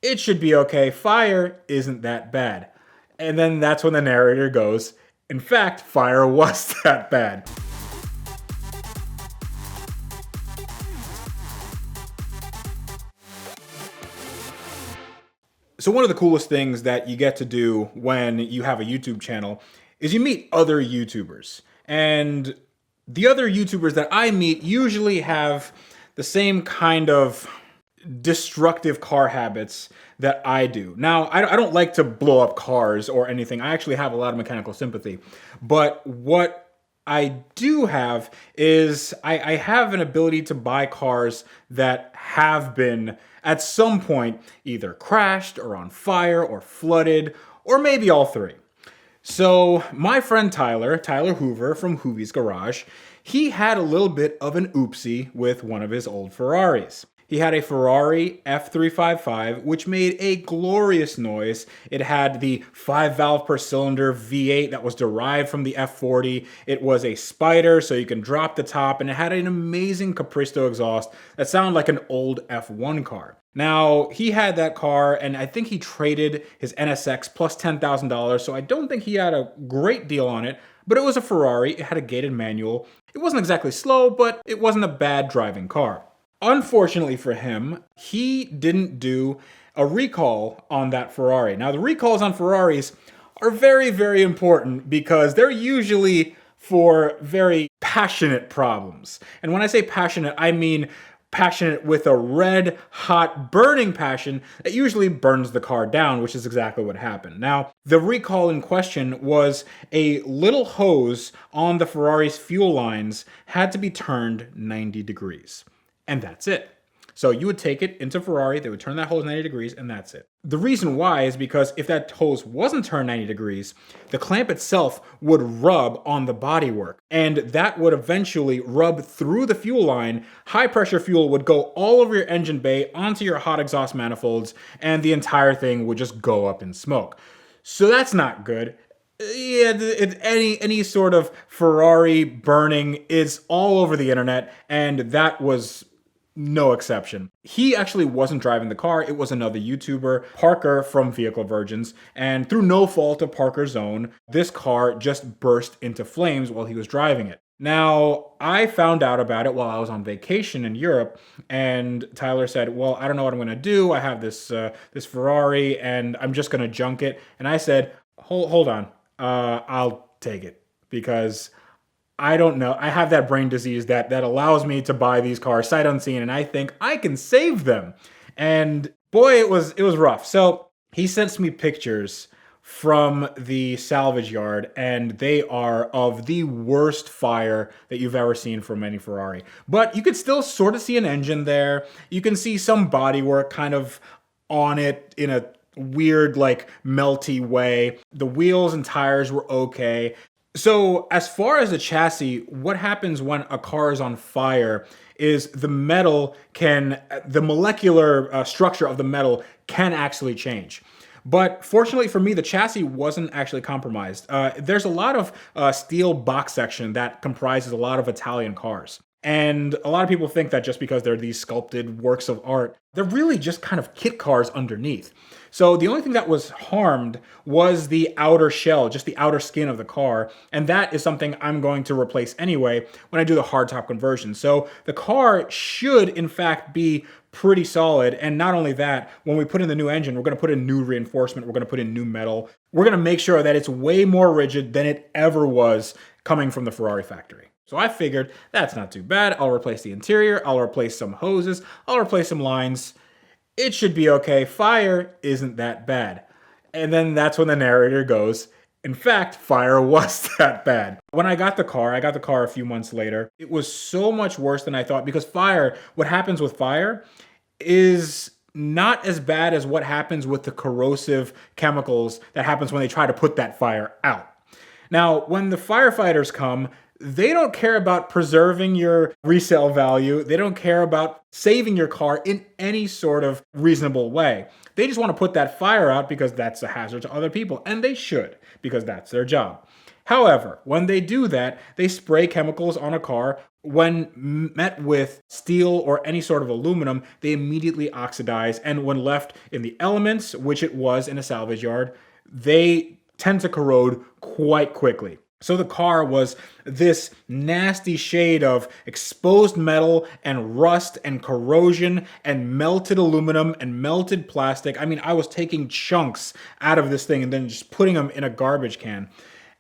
it should be okay. Fire isn't that bad. And then that's when the narrator goes, in fact, fire was that bad. So one of the coolest things that you get to do when you have a YouTube channel is you meet other YouTubers. And the other YouTubers that I meet usually have the same kind of destructive car habits that I do. Now, I don't like to blow up cars or anything. I actually have a lot of mechanical sympathy. But what I do have is I have an ability to buy cars that have been at some point either crashed or on fire or flooded or maybe all three. So my friend Tyler Hoover from Hoovie's Garage, he had a little bit of an oopsie with one of his old Ferraris. He had a Ferrari F355, which made a glorious noise. It had the 5-valve per cylinder V8 that was derived from the F40. It was a spider, so you can drop the top, and it had an amazing Capristo exhaust that sounded like an old F1 car. Now, he had that car, and I think he traded his NSX plus $10,000, so I don't think he had a great deal on it, but it was a Ferrari. It had a gated manual. It wasn't exactly slow, but it wasn't a bad driving car. Unfortunately for him, he didn't do a recall on that Ferrari. Now, the recalls on Ferraris are very, very important because they're usually for very passionate problems. And when I say passionate, I mean passionate with a red, hot, burning passion that usually burns the car down, which is exactly what happened. Now, the recall in question was a little hose on the Ferrari's fuel lines had to be turned 90 degrees. And that's it. So you would take it into Ferrari, they would turn that hose 90 degrees, and that's it. The reason why is because if that hose wasn't turned 90 degrees, the clamp itself would rub on the bodywork, and that would eventually rub through the fuel line. High pressure fuel would go all over your engine bay, onto your hot exhaust manifolds, and the entire thing would just go up in smoke. So that's not good. Yeah, any sort of Ferrari burning is all over the internet, and that was no exception. He actually wasn't driving the car. It was another YouTuber, Parker from Vehicle Virgins, and through no fault of Parker's own, this car just burst into flames while he was driving it. Now, I found out about it while I was on vacation in Europe, and Tyler said, well, I don't know what I'm going to do. I have this Ferrari, and I'm just going to junk it. And I said, hold on. I'll take it because I don't know. I have that brain disease that allows me to buy these cars sight unseen, and I think I can save them. And boy, it was rough. So he sends me pictures from the salvage yard, and they are of the worst fire that you've ever seen from any Ferrari. But you could still sort of see an engine there. You can see some bodywork kind of on it in a weird, like, melty way. The wheels and tires were okay. So as far as the chassis, what happens when a car is on fire is the molecular structure of the metal can actually change. But fortunately for me, the chassis wasn't actually compromised. There's a lot of steel box section that comprises a lot of Italian cars. And a lot of people think that just because they're these sculpted works of art, they're really just kind of kit cars underneath. So the only thing that was harmed was the outer shell, just the outer skin of the car. And that is something I'm going to replace anyway when I do the hardtop conversion. So the car should, in fact, be pretty solid. And not only that, when we put in the new engine, we're going to put in new reinforcement. We're going to put in new metal. We're going to make sure that it's way more rigid than it ever was coming from the Ferrari factory. So I figured that's not too bad. I'll replace the interior. I'll replace some hoses. I'll replace some lines. It should be okay. Fire isn't that bad. And then that's when the narrator goes, in fact, fire was that bad. When I got the car a few months later. It was so much worse than I thought because what happens with fire is not as bad as what happens with the corrosive chemicals that happens when they try to put that fire out. Now, when the firefighters come, they don't care about preserving your resale value. They don't care about saving your car in any sort of reasonable way. They just want to put that fire out because that's a hazard to other people. And they should, because that's their job. However, when they do that, they spray chemicals on a car. When met with steel or any sort of aluminum, they immediately oxidize. And when left in the elements, which it was in a salvage yard, they tend to corrode quite quickly. So the car was this nasty shade of exposed metal and rust and corrosion and melted aluminum and melted plastic. I mean, I was taking chunks out of this thing and then just putting them in a garbage can.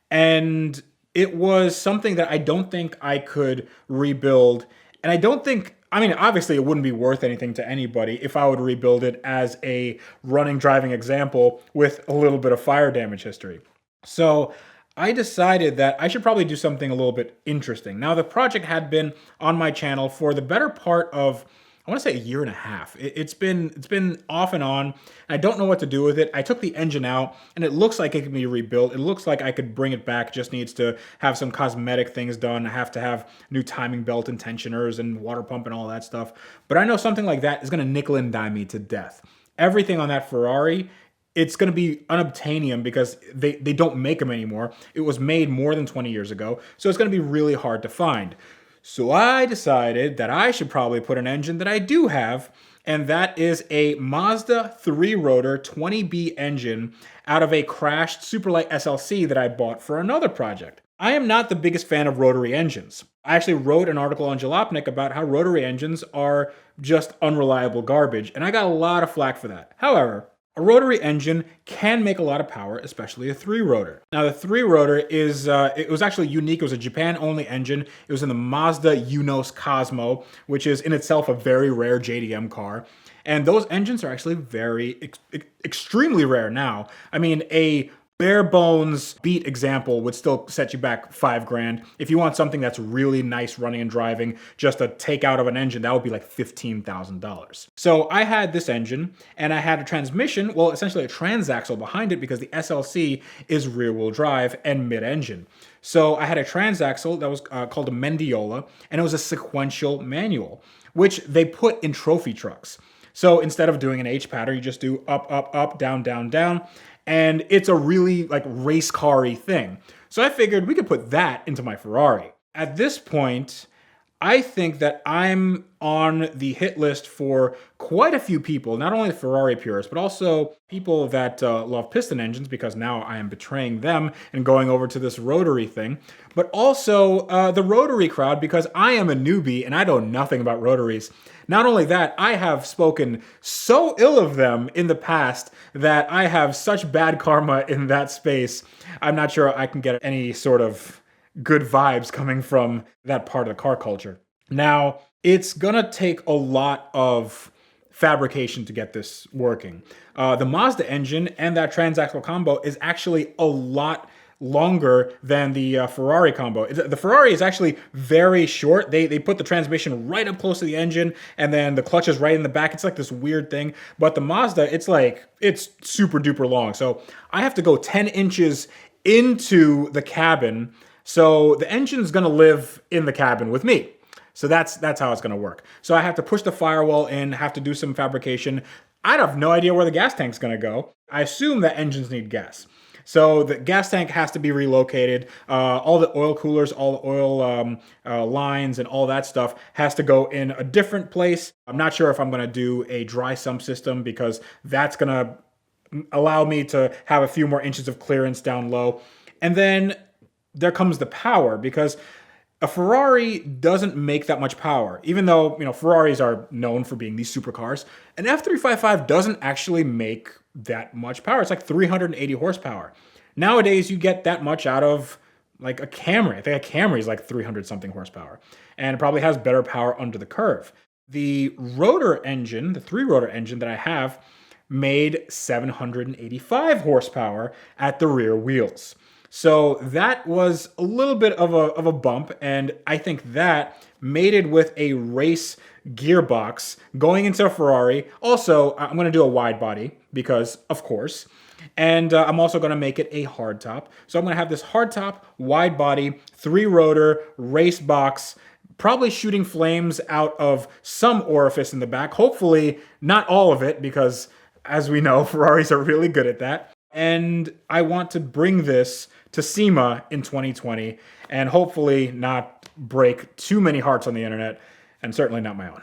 And it was something that I don't think I could rebuild. And I don't think, I mean, obviously it wouldn't be worth anything to anybody if I would rebuild it as a running, driving example with a little bit of fire damage history. So I decided that I should probably do something a little bit interesting. Now, the project had been on my channel for the better part of, I want to say, a year and a half. It's been off and on. I don't know what to do with it. I took the engine out, and it looks like it can be rebuilt. It looks like I could bring it back. It just needs to have some cosmetic things done. I have to have new timing belt and tensioners and water pump and all that stuff. But I know something like that is going to nickel and dime me to death. Everything on that Ferrari, it's going to be unobtainium because they don't make them anymore. It was made more than 20 years ago, so it's going to be really hard to find. So I decided that I should probably put an engine that I do have, and that is a Mazda 3-rotor 20B engine out of a crashed Superlight SLC that I bought for another project. I am not the biggest fan of rotary engines. I actually wrote an article on Jalopnik about how rotary engines are just unreliable garbage, and I got a lot of flack for that. However, a rotary engine can make a lot of power, especially a 3-rotor. Now, the 3-rotor is, it was actually unique. It was a Japan-only engine. It was in the Mazda Unos Cosmo, which is in itself a very rare JDM car. And those engines are actually very, extremely rare now. I mean, a bare bones beat example would still set you back $5,000. If you want something that's really nice running and driving, just a take out of an engine, that would be like $15,000. So I had this engine and I had a transmission, well, essentially a transaxle behind it because the SLC is rear wheel drive and mid-engine. So I had a transaxle that was called a Mendiola, and it was a sequential manual, which they put in trophy trucks. So instead of doing an H pattern, you just do up, up, up, down, down, down. And it's a really like race car-y thing. So I figured we could put that into my Ferrari. At this point, I think that I'm on the hit list for quite a few people, not only the Ferrari purists, but also people that love piston engines, because now I am betraying them and going over to this rotary thing, but also the rotary crowd, because I am a newbie and I know nothing about rotaries. Not only that, I have spoken so ill of them in the past that I have such bad karma in that space. I'm not sure I can get any sort of good vibes coming from that part of the car culture. Now, it's gonna take a lot of fabrication to get this working. The Mazda engine and that transaxle combo is actually a lot longer than the Ferrari combo. The Ferrari is actually very short. They put the transmission right up close to the engine, and then the clutch is right in the back. It's like this weird thing. But the Mazda, it's super duper long. So I have to go 10 inches into the cabin. So the engine's gonna live in the cabin with me. So that's how it's gonna work. So I have to push the firewall in, have to do some fabrication. I have no idea where the gas tank's gonna go. I assume that engines need gas. So the gas tank has to be relocated. All the oil coolers, all the oil lines and all that stuff has to go in a different place. I'm not sure if I'm gonna do a dry sump system because that's gonna allow me to have a few more inches of clearance down low. And then there comes the power, because a Ferrari doesn't make that much power. Even though, Ferraris are known for being these supercars, an F355 doesn't actually make that much power. It's like 380 horsepower. Nowadays, you get that much out of like a Camry. I think a Camry is like 300 something horsepower, and it probably has better power under the curve. The rotor engine, the 3-rotor engine that I have, made 785 horsepower at the rear wheels. So that was a little bit of a bump, and I think that mated with a race gearbox going into a Ferrari. Also, I'm going to do a wide body because, of course, and I'm also going to make it a hardtop. So I'm going to have this hardtop, wide body, 3-rotor, race box, probably shooting flames out of some orifice in the back. Hopefully not all of it, because as we know, Ferraris are really good at that. And I want to bring this to SEMA in 2020 and hopefully not break too many hearts on the internet, and certainly not my own.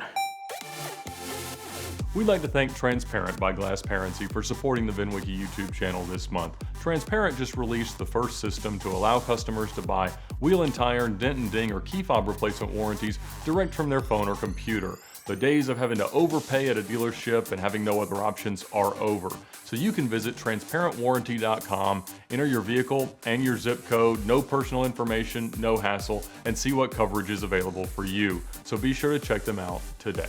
We'd like to thank Transparent by Glassparency for supporting the VinWiki YouTube channel this month. Transparent just released the first system to allow customers to buy wheel and tire, dent and ding, or key fob replacement warranties direct from their phone or computer. The days of having to overpay at a dealership and having no other options are over. So you can visit transparentwarranty.com, enter your vehicle and your zip code, no personal information, no hassle, and see what coverage is available for you. So be sure to check them out today.